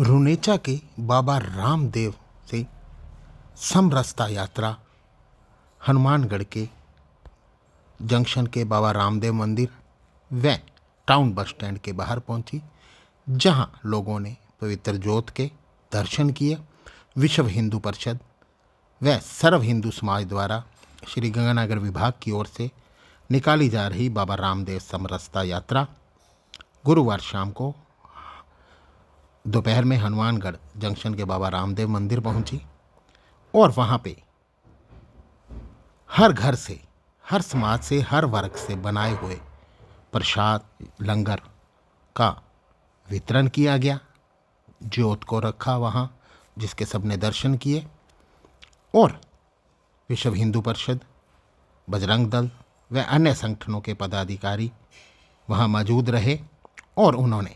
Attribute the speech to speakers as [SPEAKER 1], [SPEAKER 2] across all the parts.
[SPEAKER 1] रुनेचा के बाबा रामदेव से समरसता यात्रा हनुमानगढ़ के जंक्शन के बाबा रामदेव मंदिर व टाउन बस स्टैंड के बाहर पहुंची, जहां लोगों ने पवित्र ज्योत के दर्शन किए। विश्व हिंदू परिषद व सर्व हिंदू समाज द्वारा श्री गंगानगर विभाग की ओर से निकाली जा रही बाबा रामदेव समरसता यात्रा गुरुवार शाम को दोपहर में हनुमानगढ़ जंक्शन के बाबा रामदेव मंदिर पहुंची और वहां पे हर घर से, हर समाज से, हर वर्ग से बनाए हुए प्रसाद लंगर का वितरण किया गया। ज्योत को रखा वहाँ, जिसके सबने दर्शन किए और विश्व हिंदू परिषद, बजरंग दल व अन्य संगठनों के पदाधिकारी वहाँ मौजूद रहे और उन्होंने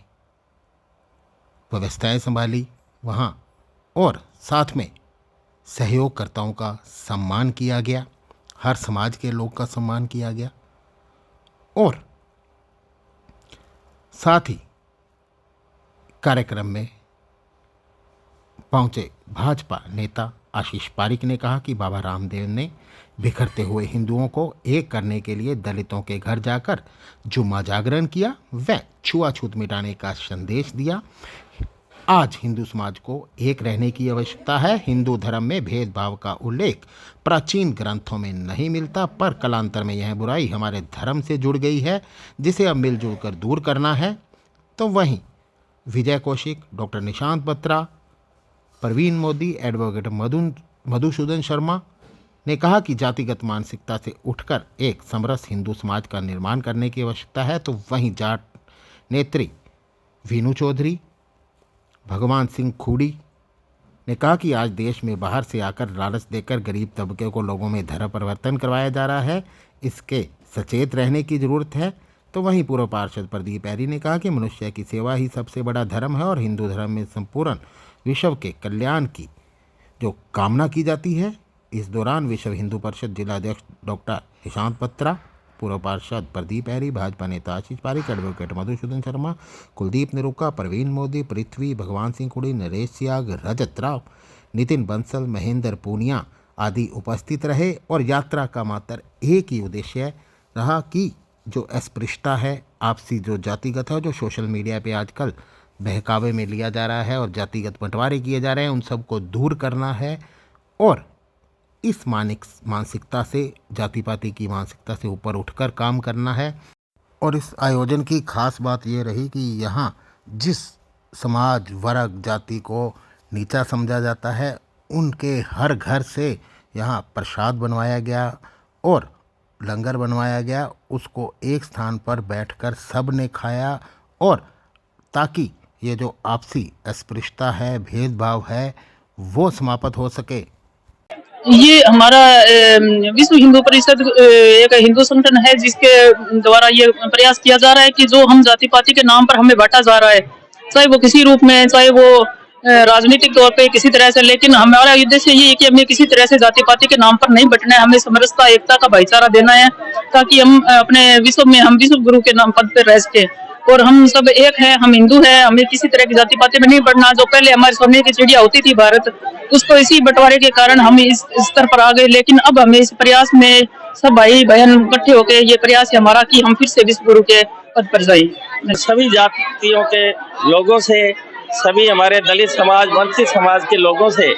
[SPEAKER 1] व्यवस्थाएं संभाली वहाँ और साथ में सहयोगकर्ताओं का सम्मान किया गया, हर समाज के लोग का सम्मान किया गया और साथ ही कार्यक्रम में पहुंचे भाजपा नेता आशीष पारिक ने कहा कि बाबा रामदेव ने बिखरते हुए हिंदुओं को एक करने के लिए दलितों के घर जाकर जुम्मा जागरण किया व छुआछूत मिटाने का संदेश दिया। आज हिंदू समाज को एक रहने की आवश्यकता है। हिंदू धर्म में भेदभाव का उल्लेख प्राचीन ग्रंथों में नहीं मिलता, पर कालांतर में यह बुराई हमारे धर्म से जुड़ गई है, जिसे अब मिलजुल कर दूर करना है। तो वहीं विजय कौशिक, डॉक्टर निशांत बत्रा, प्रवीण मोदी, एडवोकेट मधुसूदन शर्मा ने कहा कि जातिगत मानसिकता से उठकर एक समरस हिंदू समाज का निर्माण करने की आवश्यकता है। तो वहीं जाट नेत्री वीनू चौधरी, भगवान सिंह खूड़ी ने कहा कि आज देश में बाहर से आकर लालच देकर गरीब तबके को लोगों में धर्म परिवर्तन करवाया जा रहा है, इसके सचेत रहने की ज़रूरत है। तो वहीं पूर्व पार्षद प्रदीप ऐरी ने कहा कि मनुष्य की सेवा ही सबसे बड़ा धर्म है और हिंदू धर्म में संपूर्ण विश्व के कल्याण की जो कामना की जाती है। इस दौरान विश्व हिंदू परिषद जिलाध्यक्ष डॉक्टर निशांत बत्रा, पूर्व पार्षद प्रदीप ऐरी, भाजपा नेता आशीष पारिक, एडवोकेट मधुसूदन शर्मा, कुलदीप निरुका, प्रवीण मोदी, पृथ्वी, भगवान सिंह खुड़ी, नरेश सियाग, रजत राव, नितिन बंसल, महेंद्र पूनिया आदि उपस्थित रहे। और यात्रा का मात्र एक ही उद्देश्य रहा कि जो अस्पृश्यता है, आपसी जो जातिगत है, जो सोशल मीडिया पे आजकल बहकावे में लिया जा रहा है और जातिगत बंटवारे किए जा रहे हैं, उन सबको दूर करना है और इस मानसिकता से, जाति पाति की मानसिकता से ऊपर उठकर काम करना है। और इस आयोजन की खास बात ये रही कि यहाँ जिस समाज, वर्ग, जाति को नीचा समझा जाता है, उनके हर घर से यहाँ प्रसाद बनवाया गया और लंगर बनवाया गया, उसको एक स्थान पर बैठकर सब ने खाया और ताकि ये जो आपसी अस्पृश्यता है, भेदभाव है, वो समाप्त हो सके।
[SPEAKER 2] ये हमारा विश्व हिंदू परिषद एक हिंदू संगठन है, जिसके द्वारा ये प्रयास किया जा रहा है कि जो हम जाति पाति के नाम पर हमें बांटा जा रहा है, चाहे वो किसी रूप में, चाहे वो राजनीतिक तौर पे किसी तरह से, लेकिन हमारा उद्देश्य ये है कि हमें किसी तरह से जाति पाति के नाम पर नहीं बंटना है। हमें समरसता, एकता का भाईचारा देना है, ताकि हम अपने विश्व में, हम विश्व गुरु के नाम पद पर रह सके और हम सब एक हैं, हम हिंदू हैं। हमें किसी तरह की जाति पाति में नहीं बढ़ना। जो पहले हमारी सोने की चिड़िया होती थी भारत, उसको इसी बंटवारे के कारण हम इस स्तर पर आ गए, लेकिन अब हमें इस प्रयास में सब भाई बहन इकट्ठे होकर ये प्रयास है हमारा कि हम फिर से विश्व गुरु के पद पर जाएं।
[SPEAKER 3] सभी जातियों के लोगों से, सभी हमारे दलित समाज, वंचित समाज के लोगों से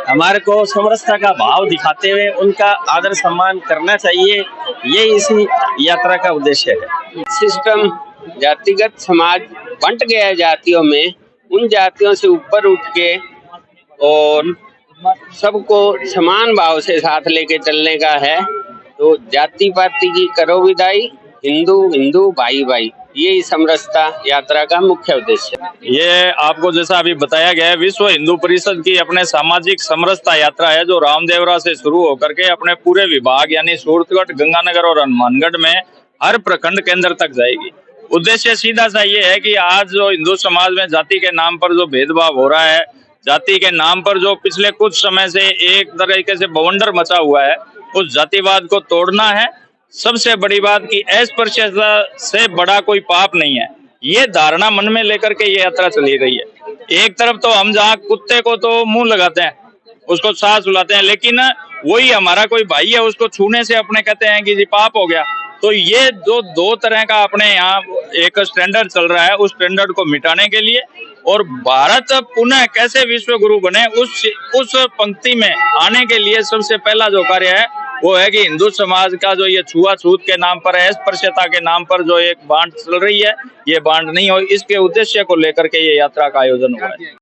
[SPEAKER 3] हमारे को समरसता का भाव दिखाते हुए उनका आदर सम्मान करना चाहिए। ये इसी यात्रा का उद्देश्य है।
[SPEAKER 4] सिस्टम जातिगत समाज बंट गया है जातियों में, उन जातियों से ऊपर उठ के और सबको समान भाव से साथ लेके चलने का है। तो जाति पाति की करो विदाई, हिंदू हिंदू भाई भाई, ये समरसता यात्रा का मुख्य उद्देश्य है।
[SPEAKER 5] ये आपको जैसा अभी बताया गया है, विश्व हिंदू परिषद की अपने सामाजिक समरसता यात्रा है, जो रामदेवरा से शुरू होकर के अपने पूरे विभाग यानी सूरतगढ़, गंगानगर और हनुमानगढ़ में हर प्रखंड केंद्र तक जाएगी। उद्देश्य सीधा सा ये है कि आज जो हिंदू समाज में जाति के नाम पर जो भेदभाव हो रहा है, जाति के नाम पर जो पिछले कुछ समय से एक तरीके से बवंडर मचा हुआ है, उस जातिवाद को तोड़ना है। सबसे बड़ी बात कि अस्पृश्यता से बड़ा कोई पाप नहीं है, ये धारणा मन में लेकर के ये यात्रा चली रही है। एक तरफ तो हम जहाँ कुत्ते को तो मुंह लगाते हैं, उसको सांस सुलाते हैं, लेकिन वही हमारा कोई भाई है उसको छूने से अपने कहते हैं कि जी पाप हो गया। तो ये जो दो तरह का अपने यहाँ एक स्टैंडर्ड चल रहा है, उस स्टैंडर्ड को मिटाने के लिए और भारत पुनः कैसे विश्व गुरु बने उस पंक्ति में आने के लिए सबसे पहला जो कार्य है वो है कि हिंदू समाज का जो ये छुआछूत के नाम पर, अस्पृश्यता के नाम पर जो एक बांट चल रही है, ये बांट नहीं हो, इसके उद्देश्य को लेकर के ये यात्रा का आयोजन हुआ है।